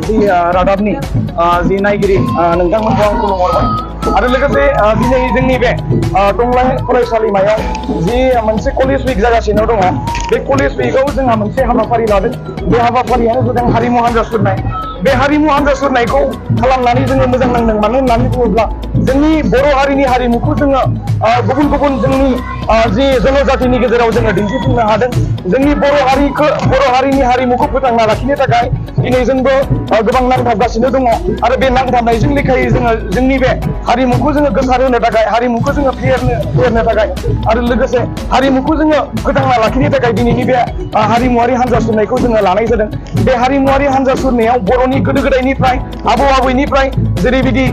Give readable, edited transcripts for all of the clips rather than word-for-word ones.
जि रादाबनि जि नायगिरि नोंथांमोनखौ आं खुलुमहरबाय आरो लोगोसे दिनै जोंनि बे टंला फरायसालिमायाव जि मोनसे कलेज उइक जागासिनो दङ बे कलेज उइकआव जोंहा मोनसे हाबाफारि लादों बे हाबाफारियानो जादों हारिमु हान्जा सुरनाय बे हारिमु हान्जा सुरनायखौ खालामनानै जोङो मोजां नांदों मानो होननानै बुङोब्ला जोंनि बर' हारिनि हारिमुखौ जोङो गुबुन गुबुन जोंनि जि जनजातिनि गेजेराव जोङो दिन्थिफुंनो हादों जोंनि बर' हारिनि हारिमुखौ फोथांना लाखिनो थाखाय दिनै जोंबो गोबां नांथाबगासिनो दङ आरो बे नांथाबनायजों लेखायै जोङो जोंनि बे हारिमुखौ जोङो गोसारहोनो थाखाय हारिमुखौ जोङो फेहेरनो थाखाय आरो लोगोसे हारिमुखौ जोङो फोथांना लाखिनो थाखाय दिनैनि बे हारिमुवारि हान्जा सुरनायखौ जोङो लानाय जादों बे हारिमुवारि हान्जा सुरनायाव बर'नि गोदो गोदायनिफ्राय आबौ आबैनिफ्राय जेरैबायदि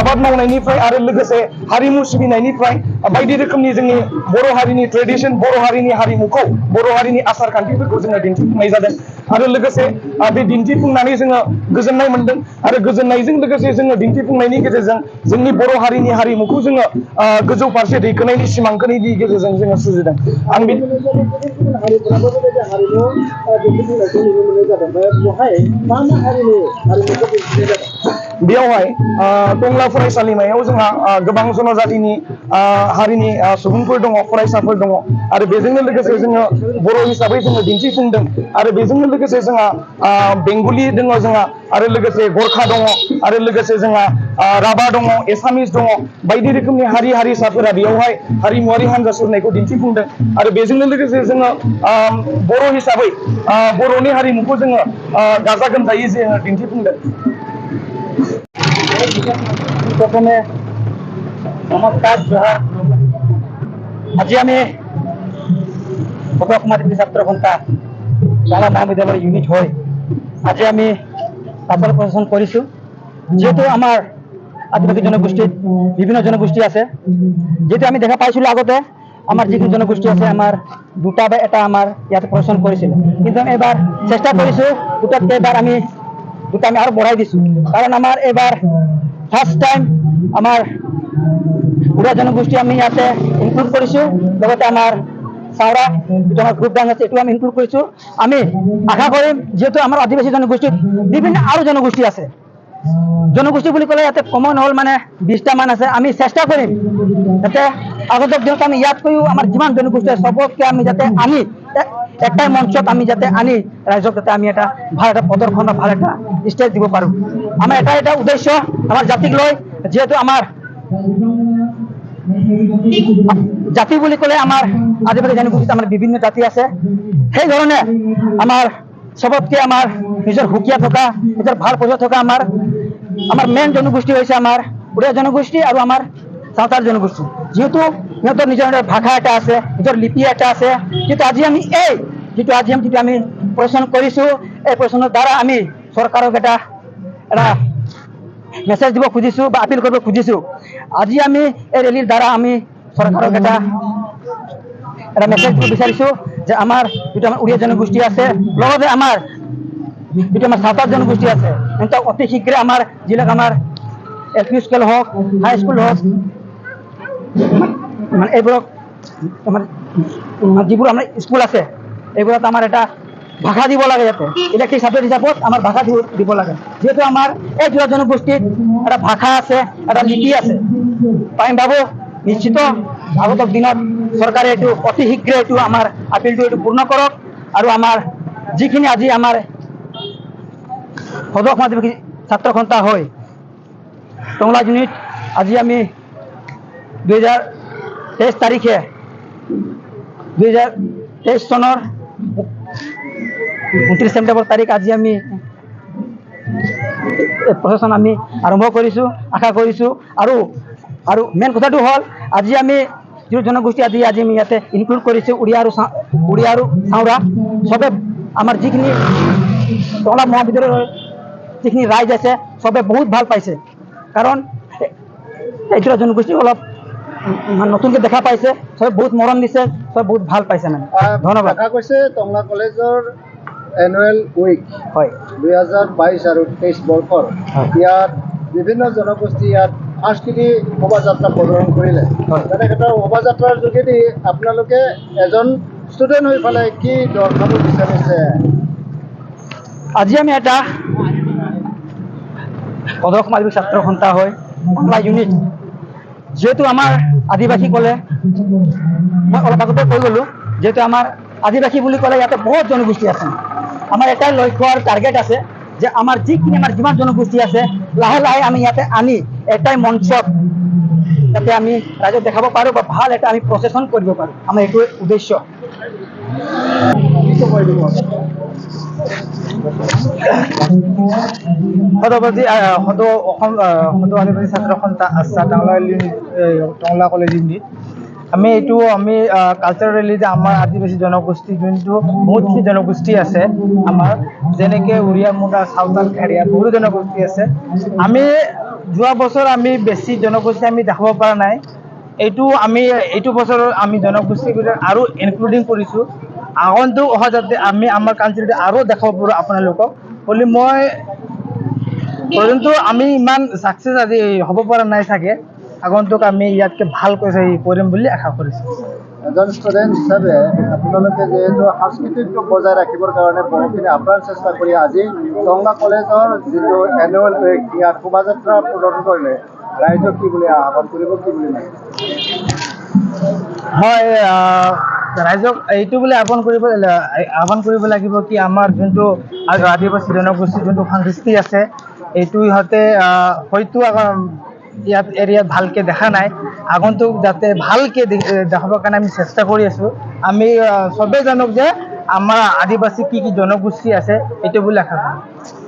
आबाद मावनायनिफ्राय आरो लोगोसे हारिमु सिबिनायनिफ्राय बायदि रोखोमनि जोंनि बर' हारिनि ट्रेडिसन बर' हारिनि हारिमुखौ बर' हारिनि आसार खान्थिफोरखौ जोङो दिन्थिफुंनाय जादों आरो लोगोसे बे दिन्थिफुंनानै जोङो गोजोननाय मोनदों आरो गोजोननायजों लोगोसे जोङो दिन्थिफुंनायनि गेजेरजों जोंनि बर' हारिनि हारिमुखौ जोङो गोजौ फारसे दैखोनायनि सिमांखोनि गेजेरजों जोङो सुजुदों आं बे हारिफोराबो बेबायदि हारिमु दिन्थिफुंनायखौ नुनो मोननाय जादों बेवहाय मा मा हारिनि हारिमुखौ दिन्थिनाय जादों बेयावहाय टंला फरायसालिमायाव जोंहा गोबां जनजातिनि हारिनि सुबुंफोर दङ फरायसाफोर दङ आरो बेजोंनो लोगोसे जोङो बर' हिसाबै जोङो दिन्थिफुंदों आरो बेजोंनो लोगोसे जोंहा बेंगलि दङ जोंहा आरो लोगोसे गरखा दङ आरो लोगोसे जोंहा राभा दङ एसामिस दङ बायदि रोखोमनि हारि हारिसाफोरा बेयावहाय हारिमुवारि हान्जा सुरनायखौ दिन्थिफुंदों आरो बेजोंनो लोगोसे जोङो बर' हिसाबै बर'नि हारिमुखौ जोङो गाजा गोमजायै जोङो दिन्थिफुंदों। प्रथমে নমস্কাৰ জোহাৰ আজি আমি কটক মাতৃ ছাত্ৰ সন্থা টালা মহাবিদ্যালয় ইউনিট হৈ আজি আমি পাতল প্ৰদৰ্শন কৰিছোঁ যেহেতু আমাৰ আদিবাসী জনগোষ্ঠীত বিভিন্ন জনগোষ্ঠী আছে যেহেতু আমি দেখা পাইছিলোঁ আগতে আমাৰ যিখিনি জনগোষ্ঠী আছে আমাৰ দুটা বা এটা আমাৰ ইয়াতে প্ৰদৰ্শন কৰিছিল কিন্তু আমি এবাৰ চেষ্টা কৰিছোঁ দুটাতকৈ এবাৰ আমি আৰু বঢ়াই দিছোঁ কাৰণ আমাৰ এবাৰ ফাৰ্ষ্ট টাইম আমাৰ উড়িয়া জনগোষ্ঠী আমি ইয়াতে ইনক্লুড কৰিছোঁ লগতে আমাৰ চাওৰা যিটো আমাৰ গ্ৰুপ ডান্স আছে এইটো আমি ইনক্লুড কৰিছোঁ আমি আশা কৰিম যেহেতু আমাৰ আদিবাসী জনগোষ্ঠীত বিভিন্ন আৰু জনগোষ্ঠী আছে জনগোষ্ঠী বুলি ক'লে ইয়াতে কমন হ'ল মানে 20টা মান আছে আমি চেষ্টা কৰিম যাতে আগন্তুক দিনত আমি ইয়াতকৈও আমাৰ যিমান জনগোষ্ঠী আছে সবকে আমি যাতে আনি একটাই মঞ্চত আমি যাতে আনি ৰাইজক যাতে আমি এটা ভাল এটা প্ৰদৰ্শন ভাল এটা ষ্টেজ দিব পাৰোঁ আমাৰ এটা উদ্দেশ্য আমাৰ জাতিক লৈ যেহেতু আমাৰ জাতি বুলি ক'লে আমাৰ আদিবাসী জনগোষ্ঠীত আমাৰ বিভিন্ন জাতি আছে সেই ধৰণে আমাৰ সবতকে আমাৰ নিজৰ সুকীয়া থকা নিজৰ ভাল পইচা থকা আমাৰ মেইন জনগোষ্ঠী হৈছে আমাৰ উড়িয়া জনগোষ্ঠী আৰু আমাৰ সাঁওতাল জনগোষ্ঠী যেহেতু সিহঁতৰ নিজৰ ভাষা এটা আছে নিজৰ লিপি এটা আছে কিন্তু আজি আমি যিটো আমি প্ৰদৰ্শন কৰিছোঁ এই প্ৰদৰ্শনৰ দ্বাৰা আমি চৰকাৰক এটা মেছেজ দিব খুজিছোঁ বা আপিল কৰিব খুজিছোঁ আজি আমি এই ৰেলীৰ দ্বাৰা আমি চৰকাৰক এটা মেছেজ দিব বিচাৰিছোঁ যে আমাৰ যিটো আমাৰ উড়িয়া জনগোষ্ঠী আছে লগতে আমাৰ যিটো আমাৰ সাঁওতাল জনগোষ্ঠী আছে সিহঁতক অতি শীঘ্ৰে আমাৰ যিবিলাক আমাৰ LP স্কুল হওক হাই স্কুল হওক মানে এইবোৰক আমাৰ যিবোৰ আমাৰ স্কুল আছে এইবোৰত আমাৰ এটা ভাষা দিব লাগে যাতে ইলেক্ট্ৰিক ছাবজেক্ট হিচাপত আমাৰ ভাষা দিব লাগে যেহেতু আমাৰ এই দুটা জনগোষ্ঠীত এটা ভাষা আছে এটা লিপি আছে আমি ভাবোঁ নিশ্চিত আগন্তুক দিনত চৰকাৰে এইটো অতি শীঘ্ৰে এইটো আমাৰ আপিলটো এইটো পূৰ্ণ কৰক আৰু আমাৰ যিখিনি আজি আমাৰ সদৌ আদিবাসী ছাত্ৰ সন্থা হৈ টংলা ইউনিট আজি আমি 2023 তাৰিখে 2023 চনৰ 29 ছেপ্টেম্বৰ তাৰিখ আজি আমি প্ৰশাসন আমি আৰম্ভ কৰিছোঁ আশা কৰিছোঁ আৰু মেইন কথাটো হ'ল আজি আমি যিটো জনগোষ্ঠী আজি আমি ইয়াতে ইনক্লুড কৰিছোঁ উড়িয়া আৰু চাওৰা চবে আমাৰ যিখিনি টংলা মহাবিদ্যালয়ৰ যিখিনি ৰাইজ আছে চবে বহুত ভাল পাইছে কাৰণ এইটো জনগোষ্ঠী অলপ নতুনকৈ দেখা পাইছে চবে বহুত মৰম দিছে চবে বহুত ভাল পাইছে মানে ধন্যবাদ দেখা কৈছে টংলা কলেজৰ এনুৱেল উইক হয় 2022 আৰু 23 বৰ্ষৰ ইয়াত বিভিন্ন জনগোষ্ঠী ইয়াত সাংস্কৃতিক শোভাযাত্ৰা প্ৰদৰ্শন কৰিলে তেখেতৰ শোভাযাত্ৰাৰ যোগেদি আপোনালোকে এজন ষ্টুডেণ্ট হৈ পেলাই কি দৰ্শাব বিচাৰিছে আজি আমি এটা সদৰ সমাজবিক ছাত্ৰ সন্থা হয় টংলা ইউনিট যিহেতু আমাৰ আদিবাসী ক'লে মই অলপ আগতে কৈ গ'লোঁ যিহেতু আমাৰ আদিবাসী বুলি ক'লে ইয়াতে বহুত জনগোষ্ঠী আছে আমাৰ এটাই লক্ষ্য আৰু টাৰ্গেট আছে যে আমাৰ যিখিনি আমাৰ যিমান জনগোষ্ঠী আছে লাহে লাহে আমি ইয়াতে আনি এটাই মঞ্চত যাতে আমি ৰাইজক দেখাব পাৰোঁ বা ভাল এটা আমি প্ৰচেছন কৰিব পাৰোঁ আমাৰ এইটোৱে উদ্দেশ্য সদৰবাদী অসম সদৌ আদিবাসী ছাত্ৰ সন্থা আছা টংলা কলেজ ইউনিট আমি কালচাৰেল ৰেলী যে আমাৰ আদিবাসী জনগোষ্ঠী যোনটো বহুতখিনি জনগোষ্ঠী আছে আমাৰ যেনেকৈ উৰিয়া মুণ্ডা চাওতাল খাৰিয়া বহুতো জনগোষ্ঠী আছে আমি যোৱা বছৰ আমি বেছি জনগোষ্ঠী আমি দেখাব পৰা নাই এইটো বছৰত আমি জনগোষ্ঠীবিলাক আৰু ইনক্লুডিং কৰিছোঁ আগন্তুক অহা যাতে আমি আমাৰ কালচাৰটো আৰু দেখাব পাৰোঁ আপোনালোকক বুলি মই পৰ্যন্ত আমি ইমান ছাকচেছ আজি হ'ব পৰা নাই চাগে আগন্তুক আমি ইয়াতকৈ ভালকৈ কৰিম বুলি আশা কৰিছোঁ এজন ষ্টুডেণ্ট হিচাপে আপোনালোকে যিহেতু সাংস্কৃতিকটো বজাই ৰাখিবৰ কাৰণে বহুতখিনি আপ্ৰাণ চেষ্টা কৰি আজি টংলা কলেজৰ যিটো এনুৱেল উইক ইয়াত শোভাযাত্ৰা প্ৰদৰ্শন কৰিলে ৰাইজক কি বুলি আহ্বান কৰিব কি বুলি নাই হয় ৰাইজক এইটো বুলি আহ্বান কৰিব লাগিব কি আমাৰ যোনটো আদিবাসী জনগোষ্ঠীৰ যোনটো সংস্কৃতি আছে এইটো ইহঁতে হয়তো ইয়াত এৰিয়াত ভালকৈ দেখা নাই আগন্তুক যাতে ভালকৈ দেখাবৰ কাৰণে আমি চেষ্টা কৰি আছোঁ আমি চবেই জানক যে আমাৰ আদিবাসী কি জনগোষ্ঠী আছে এইটো বুলি আশা কৰোঁ